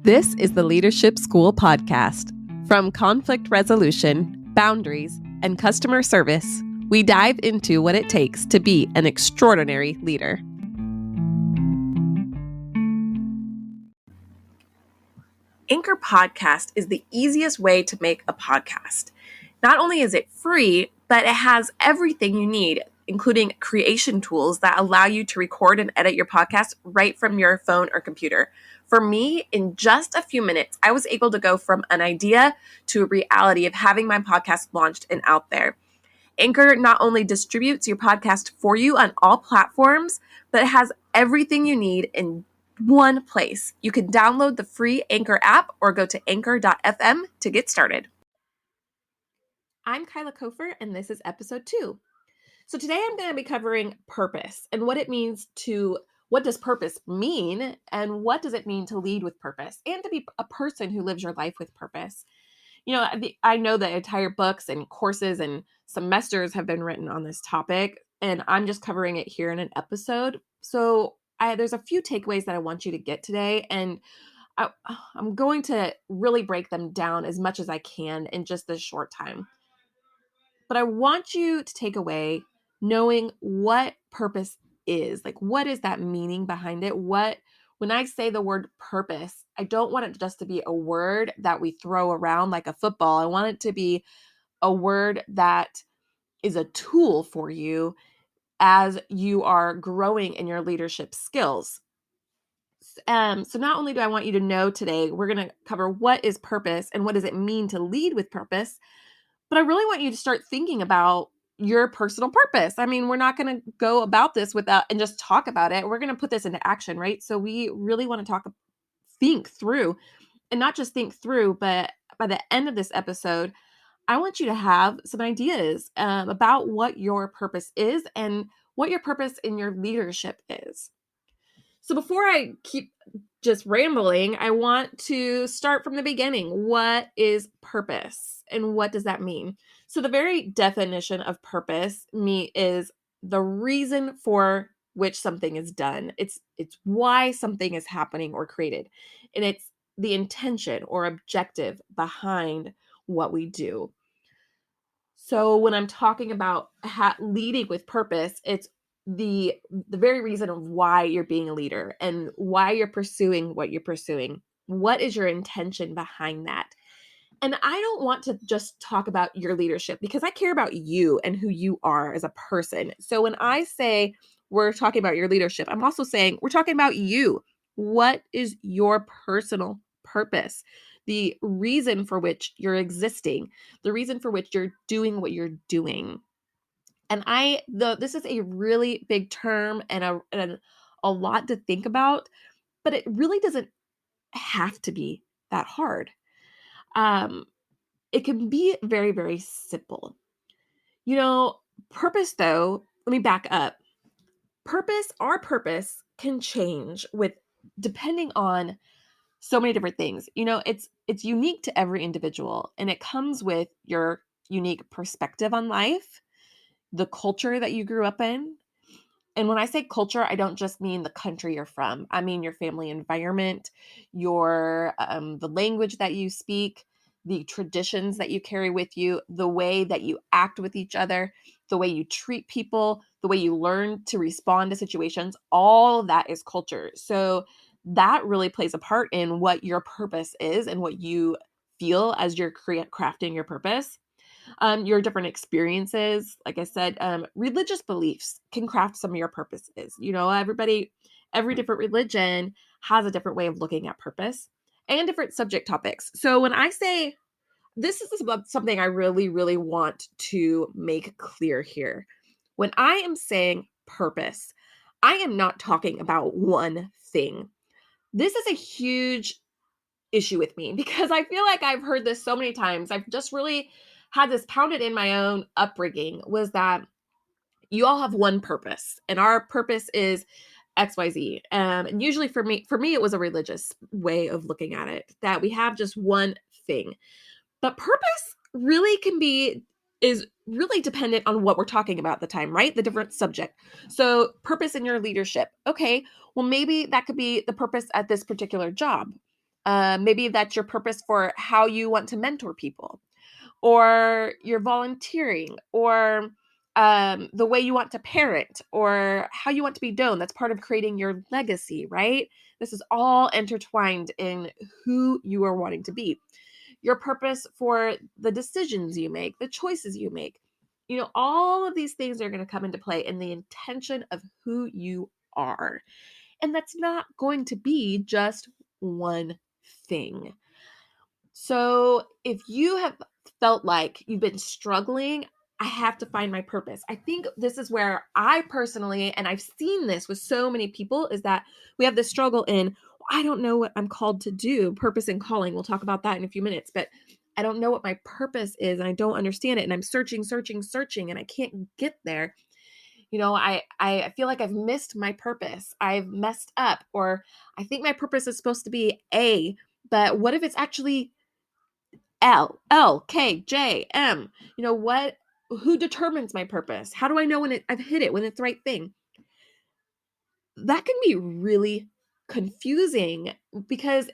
This is the Leadership School podcast. From conflict resolution, boundaries, and customer service, we dive into what it takes to be an extraordinary leader. Anchor Podcast is the easiest way to make a podcast. Not only is it free, but it has everything you need, including creation tools that allow you to record and edit your podcast right from your phone or computer. For me, in just a few minutes, I was able to go from an idea to a reality of having my podcast launched and out there. Anchor not only distributes your podcast for you on all platforms, but it has everything you need in one place. You can download the free Anchor app or go to anchor.fm to get started. I'm Kyla Cofer, and this is episode 2. So today I'm going to be covering purpose and what it means to, what does purpose mean, and what does it mean to lead with purpose and to be a person who lives your life with purpose. You know, I know that entire books and courses and semesters have been written on this topic, and I'm just covering it here in an episode. So there's a few takeaways that I want you to get today, and I'm going to really break them down as much as I can in just this short time. But I want you to take away knowing what purpose is. Like, what is that meaning behind it? When I say the word purpose, I don't want it just to be a word that we throw around like a football. I want it to be a word that is a tool for you as you are growing in your leadership skills. So not only do I want you to know today, we're going to cover what is purpose and what does it mean to lead with purpose, but I really want you to start thinking about your personal purpose. I mean, we're not going to go about this without and just talk about it. We're going to put this into action, right? So we really want to think through, and not just think through, but by the end of this episode, I want you to have some ideas about what your purpose is and what your purpose in your leadership is. So before I keep just rambling, I want to start from the beginning. What is purpose and what does that mean? So the very definition of purpose is the reason for which something is done. It's why something is happening or created. And it's the intention or objective behind what we do. So when I'm talking about leading with purpose, it's the very reason of why you're being a leader and why you're pursuing what you're pursuing. What is your intention behind that? And I don't want to just talk about your leadership because I care about you and who you are as a person. So when I say we're talking about your leadership, I'm also saying we're talking about you. What is your personal purpose? The reason for which you're existing, the reason for which you're doing what you're doing. And this is a really big term and a lot to think about, but it really doesn't have to be that hard. It can be very, very simple. You know, purpose though, let me back up. Our purpose can change depending on so many different things. You know, it's unique to every individual, and it comes with your unique perspective on life, the culture that you grew up in. And when I say culture, I don't just mean the country you're from. I mean your family environment, the language that you speak, the traditions that you carry with you, the way that you act with each other, the way you treat people, the way you learn to respond to situations. All of that is culture. So that really plays a part in what your purpose is and what you feel as you're crafting your purpose. Your different experiences, like I said, religious beliefs can craft some of your purposes. You know, every different religion has a different way of looking at purpose and different subject topics. So when I say this is something I really, really want to make clear here. When I am saying purpose, I am not talking about one thing. This is a huge issue with me because I feel like I've heard this so many times. I've just really had this pounded in my own upbringing, was that you all have one purpose and our purpose is XYZ. And usually for me, it was a religious way of looking at it, that we have just one thing. But purpose really is really dependent on what we're talking about at the time, right? The different subject. So purpose in your leadership. Okay, well, maybe that could be the purpose at this particular job. Maybe that's your purpose for how you want to mentor people, or you're volunteering, or the way you want to parent, or how you want to be known. That's part of creating your legacy, right? This is all intertwined in who you are wanting to be. Your purpose for the decisions you make, the choices you make. All of these things are going to come into play in the intention of who you are. And that's not going to be just one thing. So if you have felt like you've been struggling, I have to find my purpose. I think this is where I personally, and I've seen this with so many people, is that we have this struggle in, I don't know what I'm called to do, purpose and calling. We'll talk about that in a few minutes, but I don't know what my purpose is and I don't understand it. And I'm searching, and I can't get there. I feel like I've missed my purpose. I've messed up, or I think my purpose is supposed to be A, but what if it's actually L, K, J, M? Who determines my purpose? How do I know when I've hit it, when it's the right thing? That can be really confusing because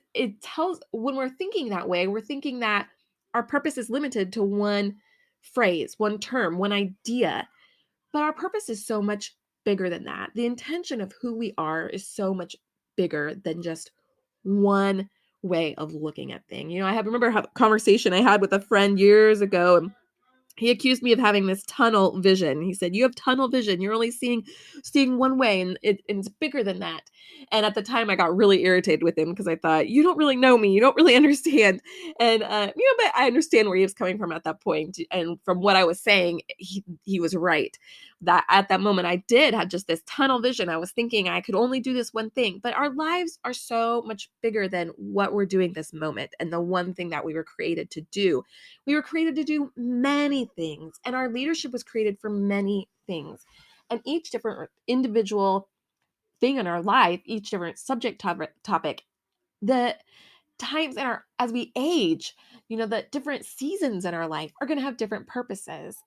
when we're thinking that way, we're thinking that our purpose is limited to one phrase, one term, one idea. But our purpose is so much bigger than that. The intention of who we are is so much bigger than just one way of looking at things. I remember a conversation I had with a friend years ago, and he accused me of having this tunnel vision. He said, "You have tunnel vision. You're only seeing one way, and it's bigger than that." And at the time, I got really irritated with him because I thought, "You don't really know me. You don't really understand." And but I understand where he was coming from at that point. And from what I was saying, he was right. That at that moment, I did have just this tunnel vision. I was thinking I could only do this one thing. But our lives are so much bigger than what we're doing this moment and the one thing that we were created to do. We were created to do many things, and our leadership was created for many things. And each different individual thing in our life, each different subject topic, the times as we age, the different seasons in our life are going to have different purposes.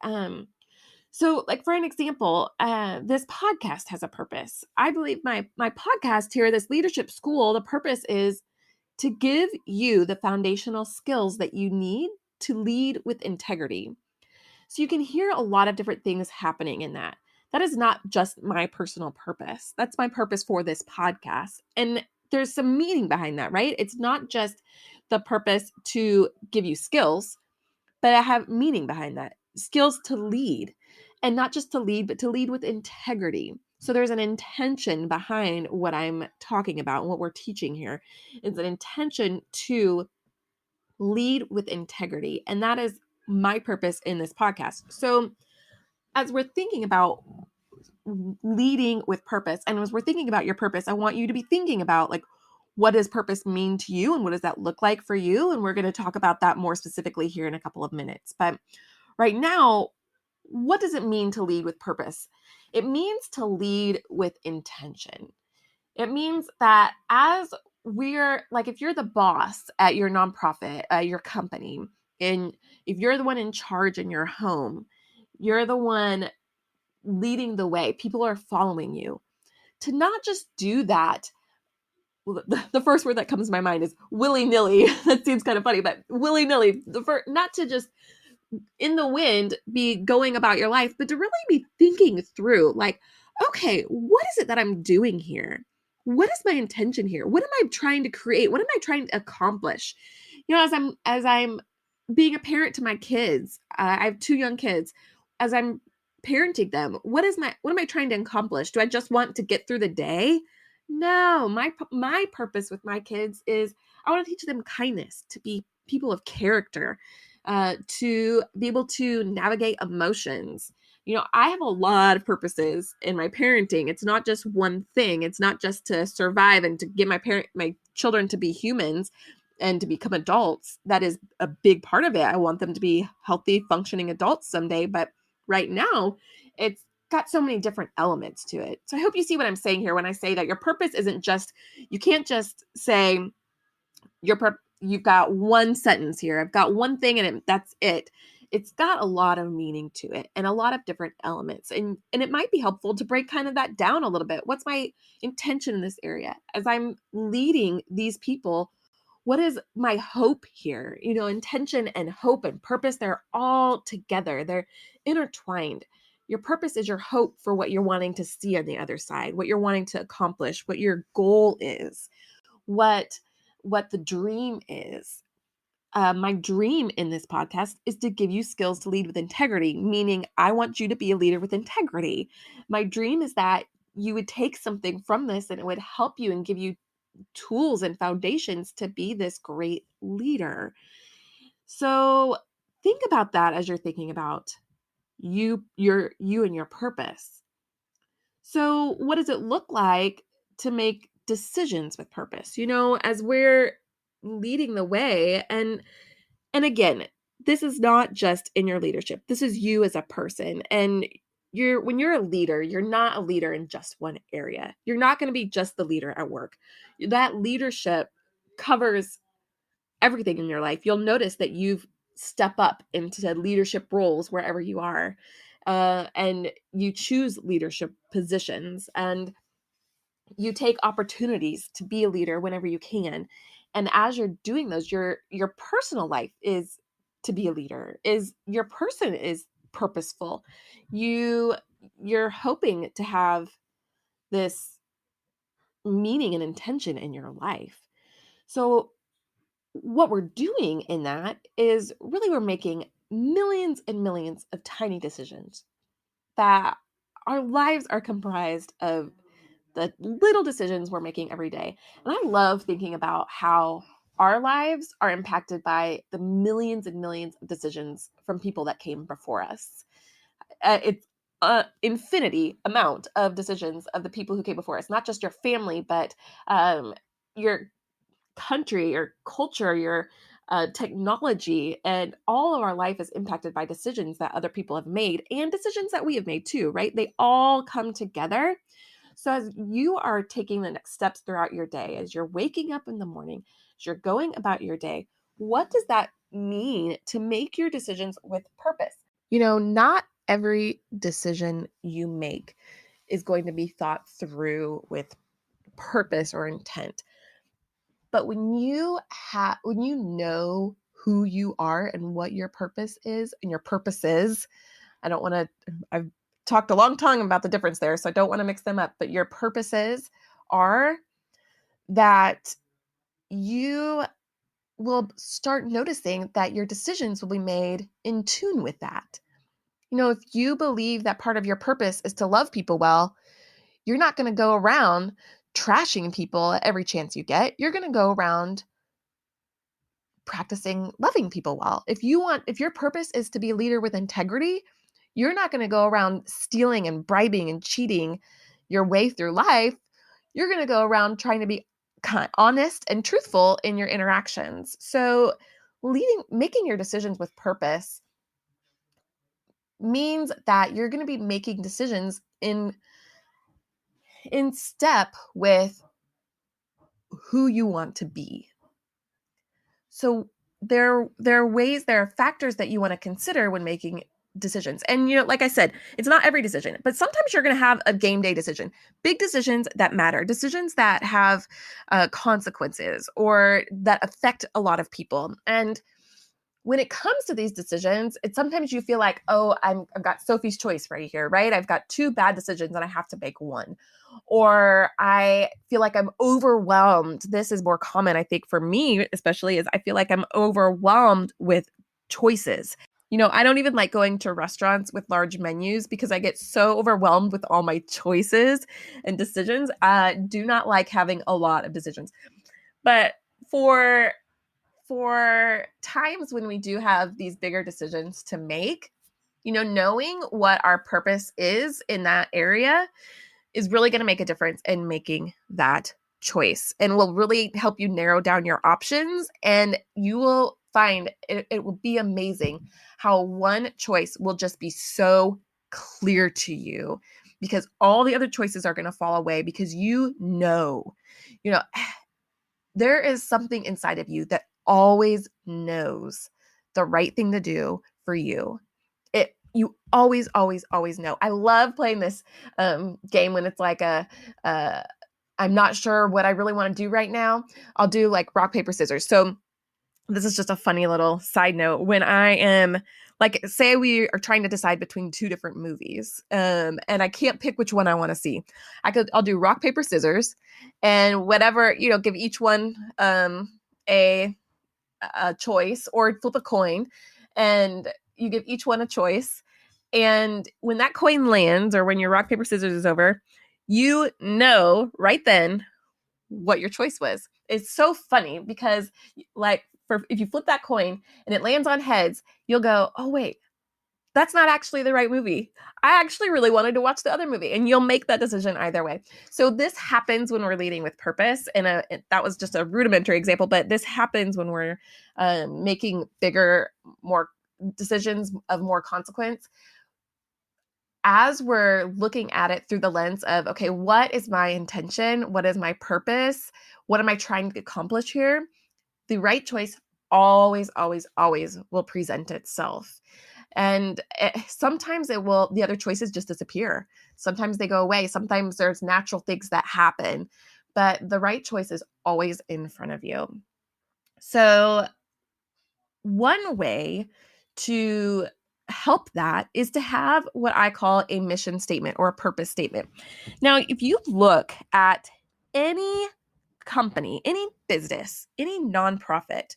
So like for an example, this podcast has a purpose. I believe my podcast here, this leadership school, the purpose is to give you the foundational skills that you need to lead with integrity. So you can hear a lot of different things happening in that. That is not just my personal purpose. That's my purpose for this podcast. And there's some meaning behind that, right? It's not just the purpose to give you skills, but I have meaning behind that. Skills to lead, and not just to lead, but to lead with integrity. So there's an intention behind what I'm talking about and what we're teaching here. It's an intention to lead with integrity. And that is my purpose in this podcast. So as we're thinking about leading with purpose, and as we're thinking about your purpose, I want you to be thinking about like, what does purpose mean to you and what does that look like for you? And we're going to talk about that more specifically here in a couple of minutes. But right now, what does it mean to lead with purpose? It means to lead with intention. It means that as if you're the boss at your nonprofit, your company, and if you're the one in charge in your home, you're the one leading the way, people are following you. To not just do that, the first word that comes to my mind is willy-nilly. That seems kind of funny, but willy-nilly, not to just in the wind be going about your life, but to really be thinking through like, okay, what is it that I'm doing here? What is my intention here? What am I trying to create? What am I trying to accomplish? As I'm being a parent to my kids, I have 2 young kids. As I'm parenting them, what am I trying to accomplish? Do I just want to get through the day? No, my purpose with my kids is I want to teach them kindness, to be people of character, to be able to navigate emotions. I have a lot of purposes in my parenting. It's not just one thing. It's not just to survive and to get my children to be humans and to become adults. That is a big part of it. I want them to be healthy, functioning adults someday. But right now, it's got so many different elements to it. So I hope you see what I'm saying here when I say that your purpose isn't just, you can't just say you've got one sentence here. I've got one thing and that's it. It's got a lot of meaning to it and a lot of different elements. And it might be helpful to break kind of that down a little bit. What's my intention in this area? As I'm leading these people, what is my hope here? Intention and hope and purpose, they're all together. They're intertwined. Your purpose is your hope for what you're wanting to see on the other side, what you're wanting to accomplish, what your goal is, what the dream is. My dream in this podcast is to give you skills to lead with integrity, meaning I want you to be a leader with integrity. My dream is that you would take something from this and it would help you and give you tools and foundations to be this great leader. So think about that as you're thinking about you and your purpose. So what does it look like to make decisions with purpose? As we're leading the way, and again, this is not just in your leadership. This is you as a person. And when you're a leader, you're not a leader in just one area. You're not going to be just the leader at work. That leadership covers everything in your life. You'll notice that you've stepped up into leadership roles wherever you are. And you choose leadership positions, and you take opportunities to be a leader whenever you can. And as you're doing those, your personal life is to be a leader, is your person is purposeful. You're hoping to have this meaning and intention in your life. So what we're doing in that is really we're making millions and millions of tiny decisions that our lives are comprised of the little decisions we're making every day. And I love thinking about how our lives are impacted by the millions and millions of decisions from people that came before us. It's an infinity amount of decisions of the people who came before us, not just your family, but your country, your culture, your technology, and all of our life is impacted by decisions that other people have made and decisions that we have made too, right? They all come together. So as you are taking the next steps throughout your day, as you're waking up in the morning, as you're going about your day, what does that mean to make your decisions with purpose? Not every decision you make is going to be thought through with purpose or intent. But when you know who you are and what your purpose is and your purposes, I've talked a long time about the difference there, so I don't want to mix them up, but your purposes are that you will start noticing that your decisions will be made in tune with that. If you believe that part of your purpose is to love people well, you're not going to go around trashing people every chance you get. You're going to go around practicing loving people well. If your purpose is to be a leader with integrity, you're not going to go around stealing and bribing and cheating your way through life. You're going to go around trying to be honest and truthful in your interactions. So making your decisions with purpose means that you're going to be making decisions in step with who you want to be. So there are factors that you want to consider when making decisions. And, like I said, it's not every decision, but sometimes you're going to have a game day decision, big decisions that matter, decisions that have consequences or that affect a lot of people. And when it comes to these decisions, sometimes you feel like, oh, I've got Sophie's choice right here, right? I've got two bad decisions and I have to make one. Or I feel like I'm overwhelmed. This is more common, I think, for me, especially, is I feel like I'm overwhelmed with choices. I don't even like going to restaurants with large menus because I get so overwhelmed with all my choices and decisions. I do not like having a lot of decisions. But for times when we do have these bigger decisions to make, knowing what our purpose is in that area is really going to make a difference in making that choice and will really help you narrow down your options. And you will find it will be amazing how one choice will just be so clear to you because all the other choices are going to fall away because there is something inside of you that always knows the right thing to do for you. You always, always, always know. I love playing this game when it's like a I'm not sure what I really want to do right now, I'll do like rock, paper, scissors. So this is just a funny little side note. When I am like, say we are trying to decide between two different movies, and I can't pick which one I want to see, I'll do rock, paper, scissors, and whatever, give each one a choice, or flip a coin, and you give each one a choice. And when that coin lands, or when your rock, paper, scissors is over, you know right then what your choice was. It's so funny because, like, if you flip that coin and it lands on heads, you'll go, oh, wait, that's not actually the right movie. I actually really wanted to watch the other movie. And you'll make that decision either way. So this happens when we're leading with purpose. And that was just a rudimentary example, but this happens when we're making bigger, more decisions of more consequence. As we're looking at it through the lens of, okay, what is my intention? What is my purpose? What am I trying to accomplish here? The right choice always, always, always will present itself. And sometimes the other choices just disappear. Sometimes they go away. Sometimes there's natural things that happen, but the right choice is always in front of you. So one way to help that is to have what I call a mission statement or a purpose statement. Now, if you look at any company, any business, any nonprofit,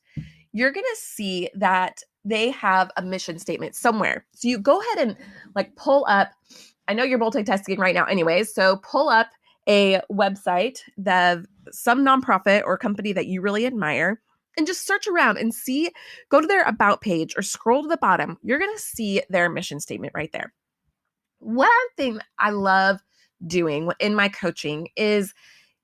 you're going to see that they have a mission statement somewhere. So you go ahead and like pull up, I know you're multitasking right now anyways, so pull up a website that some nonprofit or company that you really admire, and just search around and see, go to their about page or scroll to the bottom. You're going to see their mission statement right there. One thing I love doing in my coaching is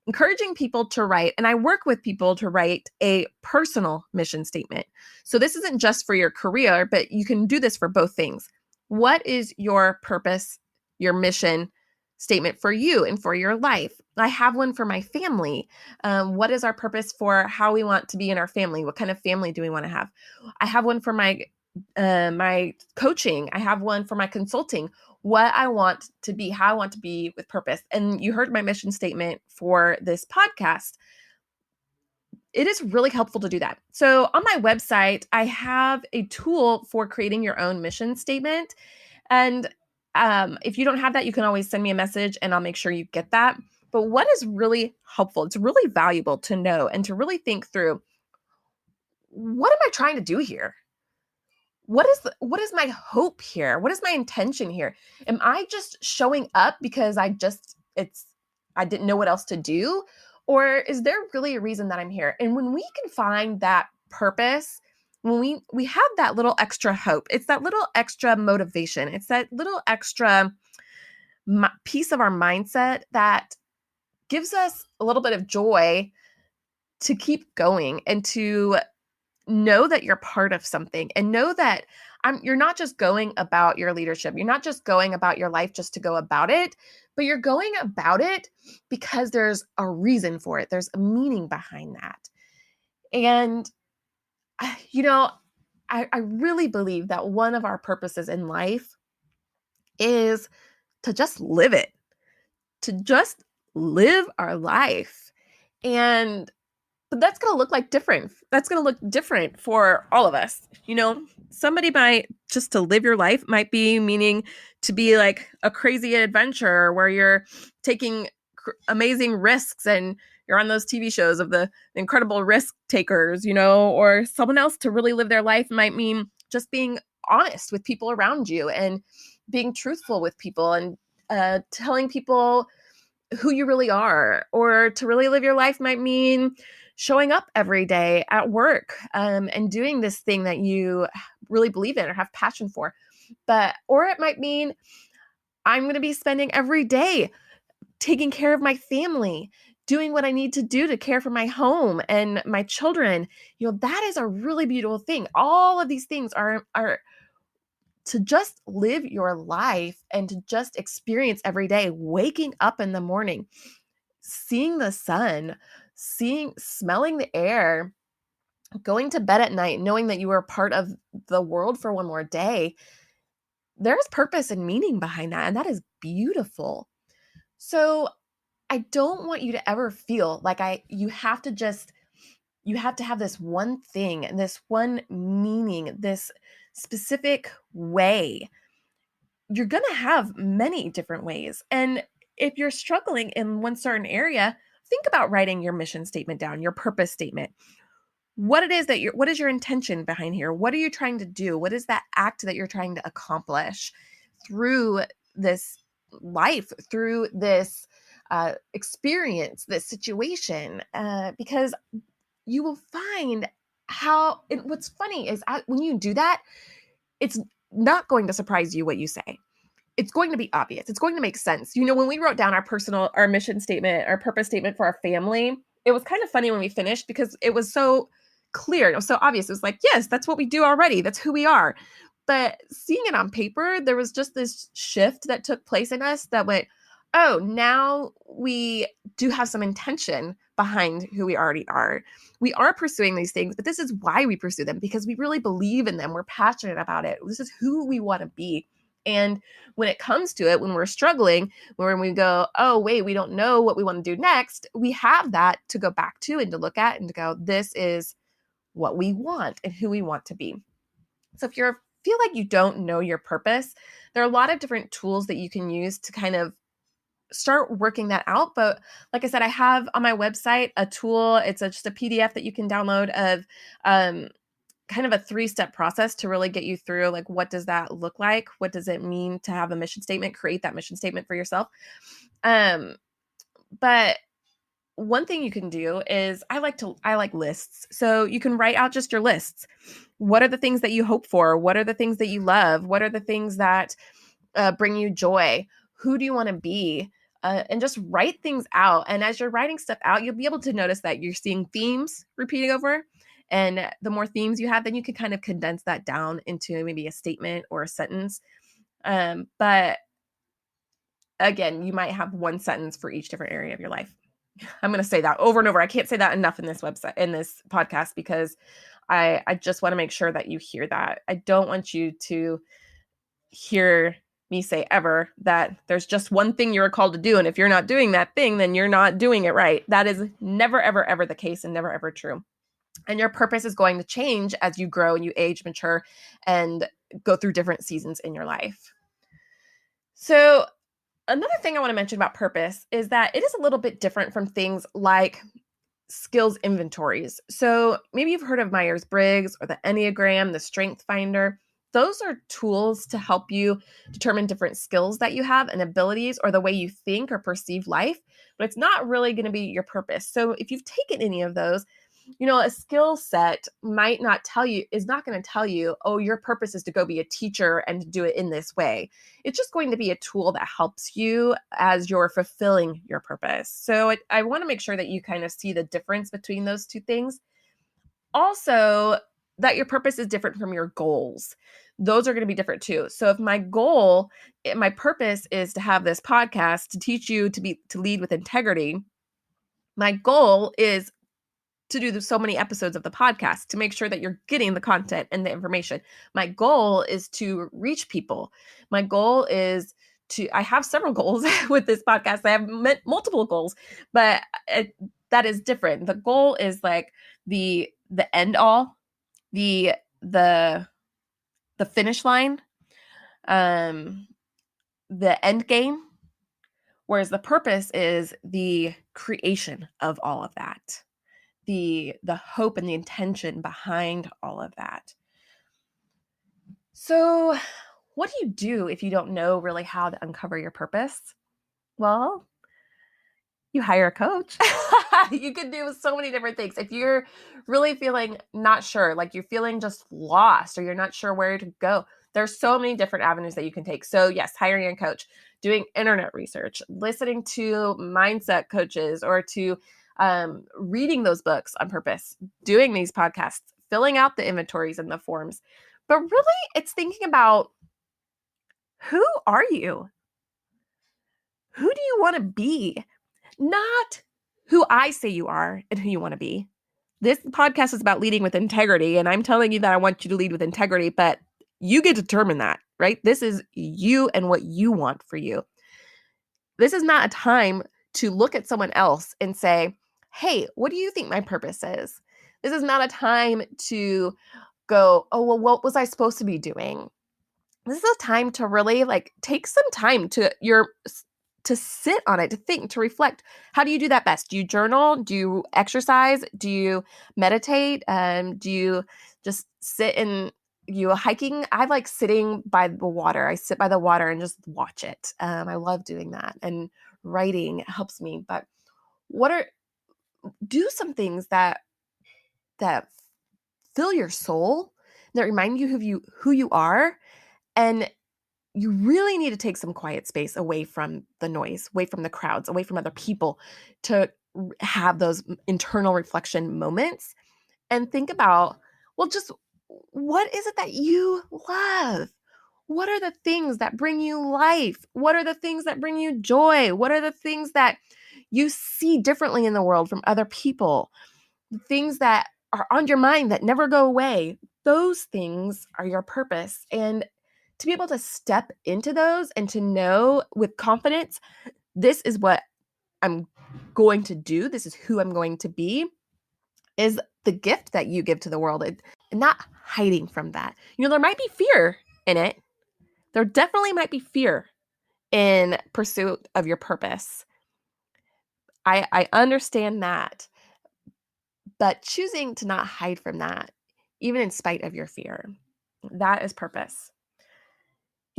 encouraging people to write, and I work with people to write a personal mission statement. So this isn't just for your career, but you can do this for both things. What is your purpose, your mission statement for you and for your life? I have one for my family. What is our purpose for how we want to be in our family? What kind of family do we want to have? I have one for my coaching. I have one for my consulting. What I want to be, how I want to be with purpose. And you heard my mission statement for this podcast. It is really helpful to do that. So on my website, I have a tool for creating your own mission statement. And if you don't have that, you can always send me a message and I'll make sure you get that. But what is really helpful, it's really valuable to know and to really think through, what am I trying to do here? What is my hope here? What is my intention here? Am I just showing up because I didn't know what else to do? Or is there really a reason that I'm here? And when we can find that purpose, when we have that little extra hope, it's that little extra motivation, it's that little extra piece of our mindset that gives us a little bit of joy to keep going and to know that you're part of something, and know that you're not just going about your leadership. You're not just going about your life just to go about it, but you're going about it because there's a reason for it. There's a meaning behind that. And, I really believe that one of our purposes in life is to just live it, to just live our life. But that's going to look like different. That's going to look different for all of us. Somebody might, just to live your life might be meaning to be like a crazy adventure where you're taking amazing risks and you're on those TV shows of the incredible risk takers, or someone else to really live their life might mean just being honest with people around you and being truthful with people and telling people who you really are. Or to really live your life might mean showing up every day at work and doing this thing that you really believe in or have passion for. Or it might mean I'm going to be spending every day taking care of my family, doing what I need to do to care for my home and my children. That is a really beautiful thing. All of these things are to just live your life and to just experience every day, waking up in the morning, seeing the sun, smelling the air, going to bed at night, knowing that you are part of the world for one more day. There's purpose and meaning behind that, and that is beautiful. So I don't want you to ever feel like you have to have this one thing and this one meaning, this specific way. You're going to have many different ways. And if you're struggling in one certain area, think about writing your mission statement down, your purpose statement. What is your intention behind here? What are you trying to do? What is that act that you're trying to accomplish through this life, through this experience, this situation? Because you will find what's funny is when you do that, it's not going to surprise you what you say. It's going to be obvious. It's going to make sense. When we wrote down our mission statement, our purpose statement for our family, it was kind of funny when we finished because it was so clear. It was so obvious. It was like, yes, that's what we do already. That's who we are. But seeing it on paper, there was just this shift that took place in us that went, oh, now we do have some intention behind who we already are. We are pursuing these things, but this is why we pursue them, because we really believe in them. We're passionate about it. This is who we want to be. And when it comes to it, when we're struggling, when we go, oh, wait, we don't know what we want to do next, we have that to go back to and to look at and to go, this is what we want and who we want to be. So if you feel like you don't know your purpose, there are a lot of different tools that you can use to kind of start working that out. But like I said, I have on my website a tool. It's just a PDF that you can download of kind of a 3-step process to really get you through, like, what does that look like? What does it mean to have a mission statement? Create that mission statement for yourself. But one thing you can do is I like lists. So you can write out just your lists. What are the things that you hope for? What are the things that you love? What are the things that bring you joy? Who do you want to be? And just write things out. And as you're writing stuff out, you'll be able to notice that you're seeing themes repeating over. And the more themes you have, then you can kind of condense that down into maybe a statement or a sentence. But again, you might have one sentence for each different area of your life. I'm going to say that over and over. I can't say that enough in this podcast, because I just want to make sure that you hear that. I don't want you to hear me say ever that there's just one thing you're called to do. And if you're not doing that thing, then you're not doing it right. That is never, ever, ever the case, and never, ever true. And your purpose is going to change as you grow and you age, mature, and go through different seasons in your life. So another thing I want to mention about purpose is that it is a little bit different from things like skills inventories. So maybe you've heard of Myers-Briggs or the Enneagram, the Strength Finder. Those are tools to help you determine different skills that you have and abilities, or the way you think or perceive life, but it's not really going to be your purpose. So if you've taken any of those, a skill set is not going to tell you, oh, your purpose is to go be a teacher and to do it in this way. It's just going to be a tool that helps you as you're fulfilling your purpose. So I want to make sure that you kind of see the difference between those two things. Also, that your purpose is different from your goals. Those are going to be different too. So if my purpose is to have this podcast to teach you to lead with integrity, my goal is to do so many episodes of the podcast to make sure that you're getting the content and the information. My goal is to reach people. My goal is I have several goals with this podcast. I have multiple goals, but that is different. The goal is like the end all, the finish line, the end game, whereas the purpose is the creation of all of that. The hope and the intention behind all of that. So what do you do if you don't know really how to uncover your purpose? Well, you hire a coach. You can do so many different things. If you're really feeling not sure, like you're feeling just lost, or you're not sure where to go, there's so many different avenues that you can take. So yes, hiring a coach, doing internet research, listening to mindset coaches, or to reading those books on purpose, doing these podcasts, filling out the inventories and the forms. But really, it's thinking about, who are you? Who do you want to be? Not who I say you are and who you want to be. This podcast is about leading with integrity, and I'm telling you that I want you to lead with integrity, but you get to determine that, right? This is you and what you want for you. This is not a time to look at someone else and say, hey, what do you think my purpose is? This is not a time to go, oh, well, what was I supposed to be doing? This is a time to really take some time to sit on it, to think, to reflect. How do you do that best? Do you journal? Do you exercise? Do you meditate? Do you just sit and you hiking? I like sitting by the water. I sit by the water and just watch it. I love doing that, and writing helps me. But do some things that fill your soul, that remind you who you are, and you really need to take some quiet space away from the noise, away from the crowds, away from other people, to have those internal reflection moments and think about, well, just what is it that you love? What are the things that bring you life? What are the things that bring you joy? What are the things that you see differently in the world from other people? The things that are on your mind that never go away. Those things are your purpose. And to be able to step into those and to know with confidence, this is what I'm going to do, this is who I'm going to be, is the gift that you give to the world, and not hiding from that. There might be fear in it. There definitely might be fear in pursuit of your purpose. I understand that. But choosing to not hide from that, even in spite of your fear, that is purpose.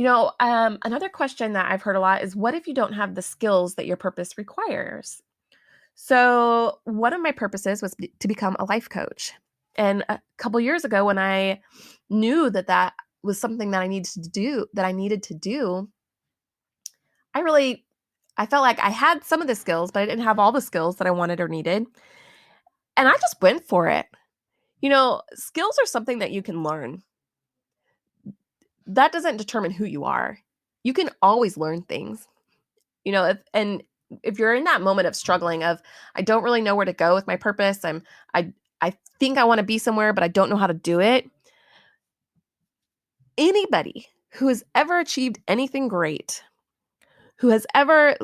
Another question that I've heard a lot is, what if you don't have the skills that your purpose requires? So one of my purposes was to become a life coach. And a couple years ago, when I knew that was something that I needed to do, I felt like I had some of the skills, but I didn't have all the skills that I wanted or needed. And I just went for it. Skills are something that you can learn. That doesn't determine who you are. You can always learn things. If you're in that moment of struggling, of I don't really know where to go with my purpose, I think I want to be somewhere, but I don't know how to do it. Anybody who has ever achieved anything great, who has ever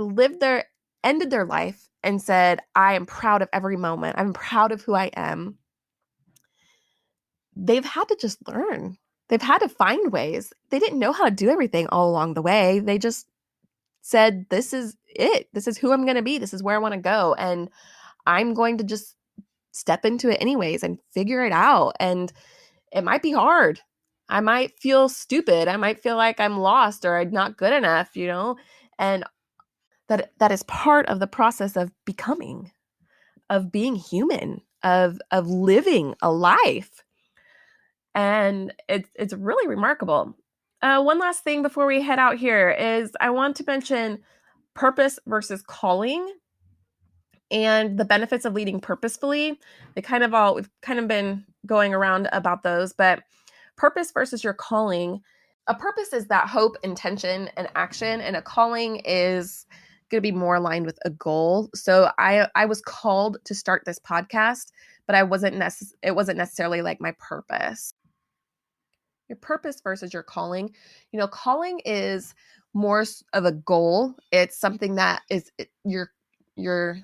ended their life and said, I am proud of every moment, I'm proud of who I am, they've had to just learn. They've had to find ways. They didn't know how to do everything all along the way. They just said, this is it. This is who I'm going to be. This is where I want to go. And I'm going to just step into it anyways and figure it out. And it might be hard. I might feel stupid. I might feel like I'm lost or I'm not good enough, and that is part of the process of becoming, of being human, of living a life. And it's really remarkable. One last thing before we head out here is I want to mention purpose versus calling and the benefits of leading purposefully. We've kind of been going around about those, but purpose versus your calling. A purpose is that hope, intention, and action, and a calling is going to be more aligned with a goal. So I was called to start this podcast, but it wasn't necessarily like my purpose. Your purpose versus your calling. Calling is more of a goal. It's something that you're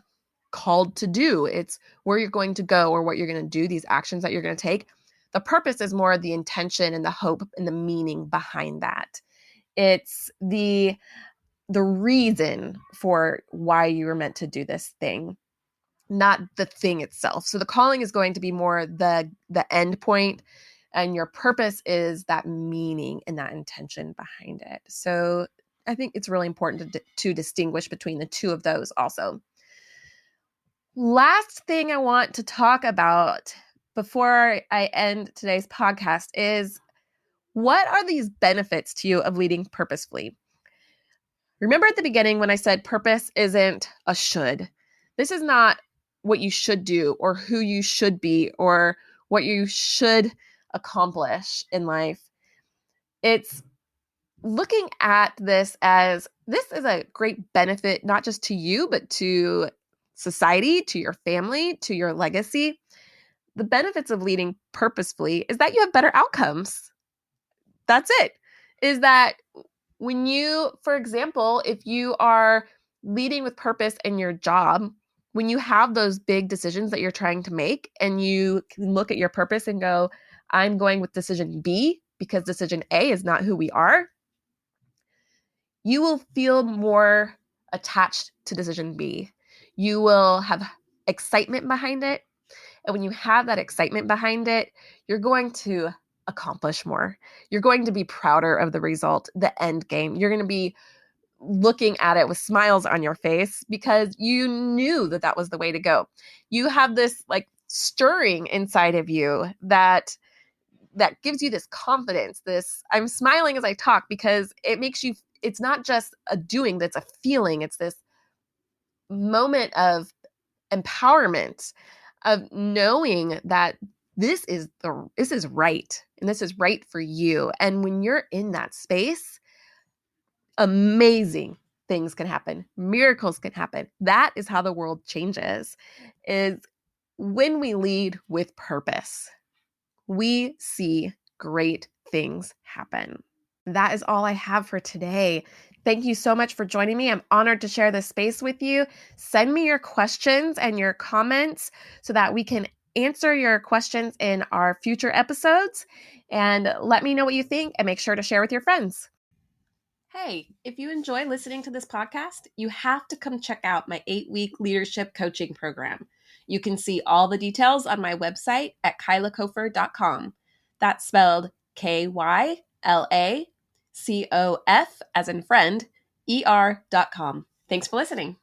called to do. It's where you're going to go or what you're going to do, these actions that you're going to take. The purpose is more the intention and the hope and the meaning behind that. It's the reason for why you were meant to do this thing, not the thing itself. So the calling is going to be more the end point, and your purpose is that meaning and that intention behind it. So I think it's really important to distinguish between the two of those also. Last thing I want to talk about before I end today's podcast is, what are these benefits to you of leading purposefully? Remember at the beginning when I said purpose isn't a should. This is not what you should do or who you should be or what you should accomplish in life. It's looking at this as, this is a great benefit, not just to you, but to society, to your family, to your legacy. The benefits of leading purposefully is that you have better outcomes. That's it. Is that when you, for example, if you are leading with purpose in your job, when you have those big decisions that you're trying to make and you can look at your purpose and go, I'm going with decision B because decision A is not who we are, you will feel more attached to decision B. You will have excitement behind it. And when you have that excitement behind it, you're going to accomplish more. You're going to be prouder of the result, the end game. You're going to be looking at it with smiles on your face because you knew that that was the way to go. You have this like stirring inside of you that gives you this confidence, this I'm smiling as I talk because it makes you, it's not just a doing, that's a feeling. It's this moment of empowerment of knowing that this is right and this is right for you. And when you're in that space, amazing things can happen. Miracles can happen. That is how the world changes, is when we lead with purpose. We see great things happen. That is all I have for today. Thank you so much for joining me. I'm honored to share this space with you. Send me your questions and your comments so that we can answer your questions in our future episodes. And let me know what you think and make sure to share with your friends. Hey, if you enjoy listening to this podcast, you have to come check out my 8-week leadership coaching program. You can see all the details on my website at kylacofer.com. That's spelled KYLACOF as in friend, ER.com. Thanks for listening.